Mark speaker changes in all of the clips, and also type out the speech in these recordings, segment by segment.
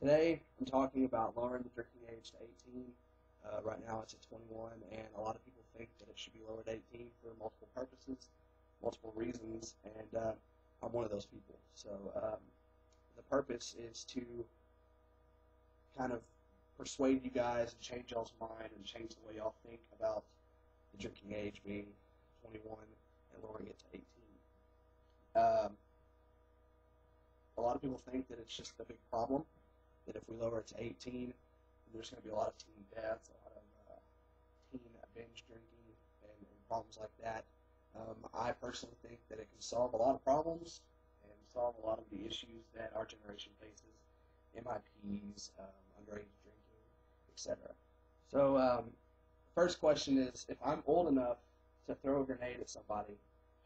Speaker 1: Today, I'm talking about lowering the drinking age to 18. Right now, it's at 21, and a lot of people think that it should be lowered to 18 for multiple purposes, multiple reasons, and I'm one of those people. So the purpose is to kind of persuade you guys and change y'all's mind and change the way y'all think about the drinking age being 21 and lowering it to 18. A lot of people think that it's just a big problem, that if we lower it to 18, there's going to be a lot of teen deaths, a lot of teen binge drinking, and problems like that. I personally think that it can solve a lot of problems and solve a lot of the issues that our generation faces, MIPs, underage drinking, etc. So, first question is, if I'm old enough to throw a grenade at somebody,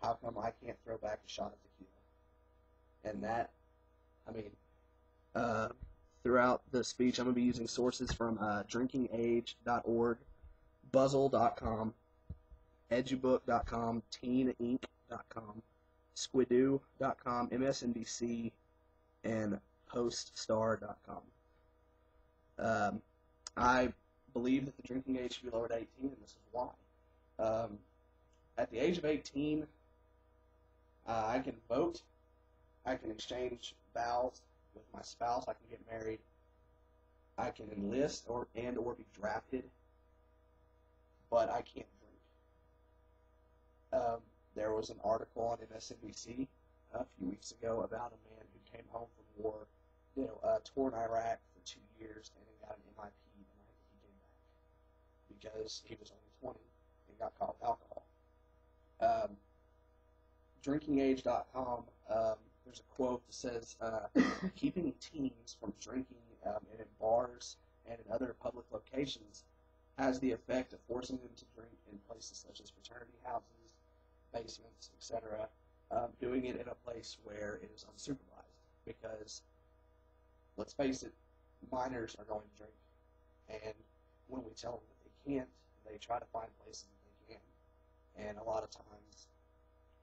Speaker 1: how come I can't throw back a shot of tequila? And that, throughout the speech, I'm going to be using sources from drinkingage.org, Buzzle.com, Edubook.com, TeenInc.com, Squidoo.com, MSNBC, and PostStar.com. I believe that the drinking age should be lowered to 18, and this is why. At the age of 18, I can vote, I can exchange vows with my spouse, I can get married, I can enlist or be drafted, but I can't drink. There was an article on MSNBC a few weeks ago about a man who came home from war, toured Iraq for 2 years and then got an MIP the night that he came back because he was only 20 and got caught with alcohol. Drinkingage.com, there's a quote that says, keeping teens from drinking in bars and in other public locations has the effect of forcing them to drink in places such as fraternity houses, basements, etc., doing it in a place where it is unsupervised. Because, let's face it, minors are going to drink, and when we tell them that they can't, they try to find places that they can. And a lot of times,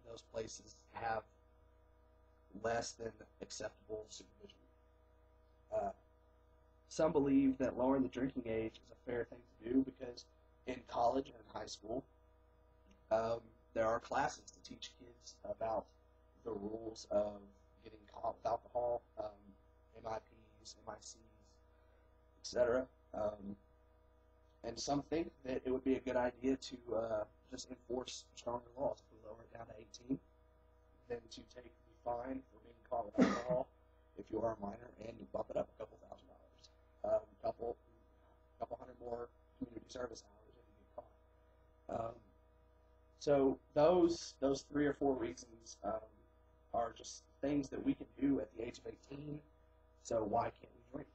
Speaker 1: those places have less than acceptable supervision. Some believe that lowering the drinking age is a fair thing to do because in college and in high school, there are classes to teach kids about the rules of getting caught with alcohol, MIPs, MICs, etc. And some think that it would be a good idea to just enforce stronger laws if we lower it down to 18, than to take the fine for being caught with alcohol if you are a minor and you bump it up a couple $1,000, couple hundred more community service hours if you get caught. So those 3 or 4 reasons are just things that we can do at the age of 18. So why can't we drink?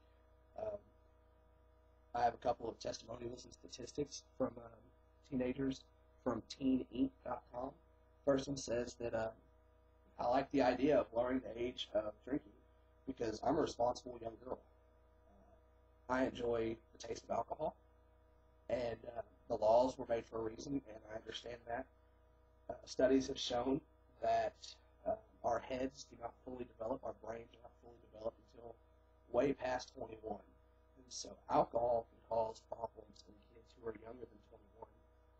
Speaker 1: I have a couple of testimonials and statistics from teenagers from TeenInc.com. First one says that I like the idea of lowering the age of drinking because I'm a responsible young girl. I enjoy the taste of alcohol, and the laws were made for a reason, and I understand that. Studies have shown that our heads do not fully develop, our brains do not fully develop until way past 21. And so alcohol can cause problems in kids who are younger than 21,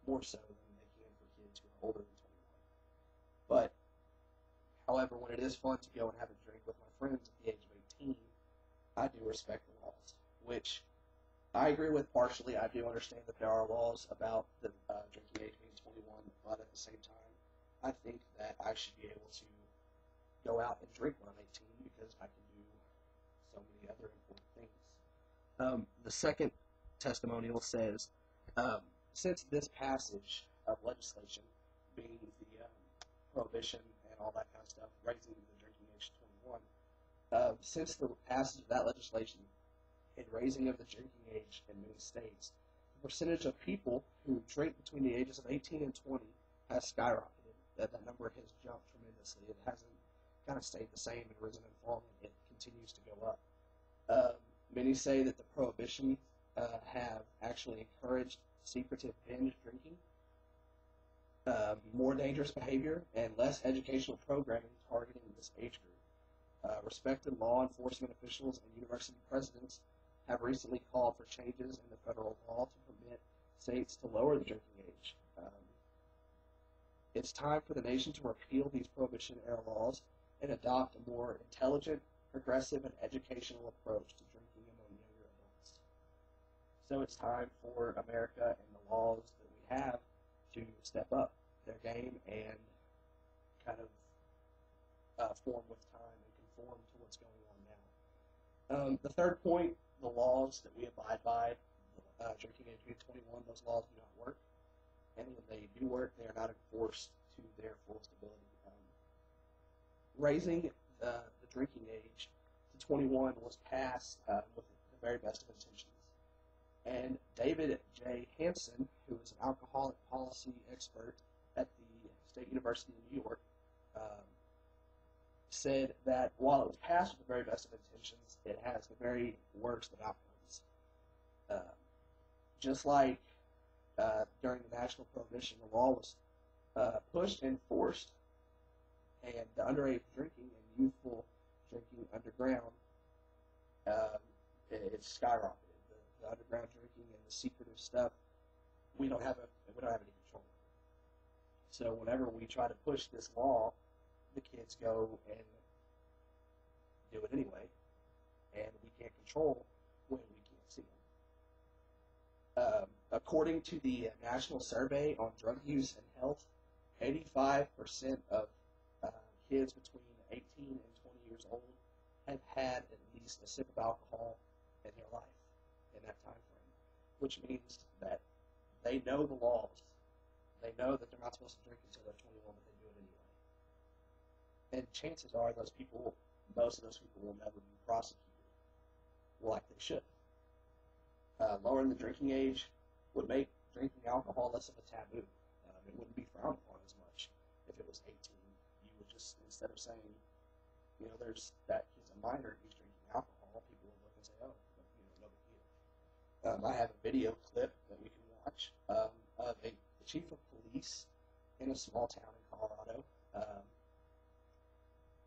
Speaker 1: more so than they can for kids who are older than 21. But, however, when it is fun to go and have a drink with my friends at the age of 18, I do respect the laws, which I agree with partially. I do understand that there are laws about the drinking age being 21, but at the same time, I think that I should be able to go out and drink when I'm 18 because I can do so many other important things. The second testimonial says, since this passage of legislation, being the prohibition and all that kind of stuff, raising the drinking age to 21, since the passage of that legislation and raising of the drinking age in many states, the percentage of people who drink between the ages of 18 and 20 has skyrocketed. That number has jumped tremendously. It hasn't kind of stayed the same and risen and fallen. It continues to go up. Many say that the prohibition have actually encouraged secretive binge drinking, more dangerous behavior, and less educational programming targeting this age group. Respected law enforcement officials and university presidents have recently called for changes in the federal law to permit states to lower the drinking age. It's time for the nation to repeal these prohibition-era laws and adopt a more intelligent, progressive, and educational approach to drinking among younger adults. So it's time for America and the laws that we have to step up their game and kind of form with time and conform to what's going on now. The third point, the laws that we abide by, drinking age being 21, those laws do not work. And when they do work, they are not enforced to their fullest ability. Raising the drinking age to 21 was passed with the very best of intentions. And David J. Hansen, who is an alcoholic policy expert at the State University of New York, said that while it was passed with the very best of intentions, it has the very worst of outcomes. Just like during the National Prohibition, the law was pushed and forced, and the underage drinking and youthful drinking underground, it's skyrocketed. The underground drinking and the secretive stuff, we don't have any control over. So whenever we try to push this law, the kids go and do it anyway, and we can't control when we can't see them. According to the National Survey on Drug Use and Health, 85% of kids between 18 and 20 years old have had at least a sip of alcohol in their life in that time frame, which means that they know the laws. They know that they're not supposed to drink until they're 21, but they do it anyway. And chances are most of those people will never be prosecuted like they should. Lowering the drinking age would make drinking alcohol less of a taboo. It wouldn't be frowned upon as much if it was 18. You would just, instead of saying, there's that kid's a minor, he's drinking alcohol, people would look and say, oh, no big deal. I have a video clip that we can watch of the chief of police in a small town in Colorado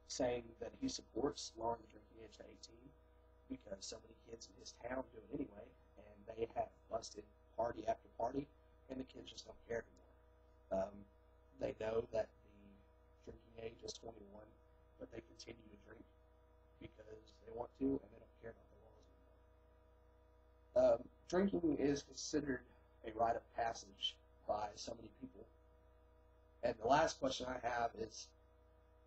Speaker 1: saying that he supports lowering the drinking age to 18 because so many kids in his town do it anyway, and they have busted party after party, and the kids just don't care anymore. They know that the drinking age is 21, but they continue to drink because they want to, and they don't care about the laws anymore. Drinking is considered a rite of passage by so many people. And the last question I have is,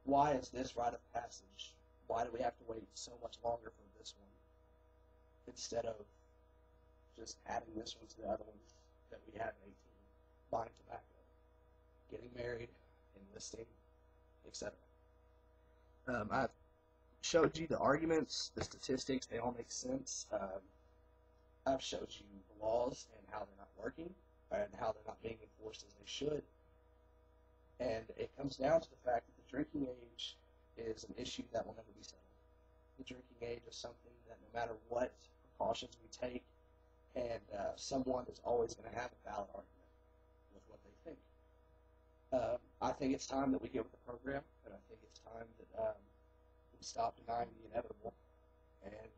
Speaker 1: why is this rite of passage? Why do we have to wait so much longer for this one instead of just adding this one to the other ones that we have at 18? Buying tobacco, getting married, enlisting, etc. I've showed you the arguments, the statistics, they all make sense. I've showed you the laws and how they're not working and how they're not being enforced as they should. And it comes down to the fact that the drinking age is an issue that will never be settled. The drinking age is something that no matter what precautions we take, and someone is always going to have a valid argument with what they think. I think it's time that we get with the program, and I think it's time that we stop denying the inevitable, and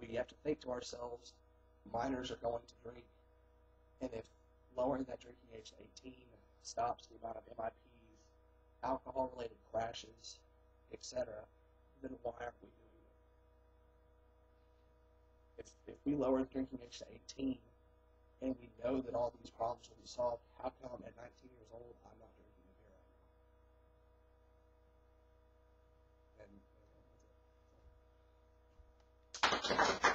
Speaker 1: we have to think to ourselves, minors are going to drink, and if lowering that drinking age to 18 stops the amount of MIPs, alcohol-related crashes, etc., then why aren't we doing it? If we lower the drinking age to 18 and we know that all these problems will be solved, how come at 19 years old I'm not drinking a beer right now? And that's it.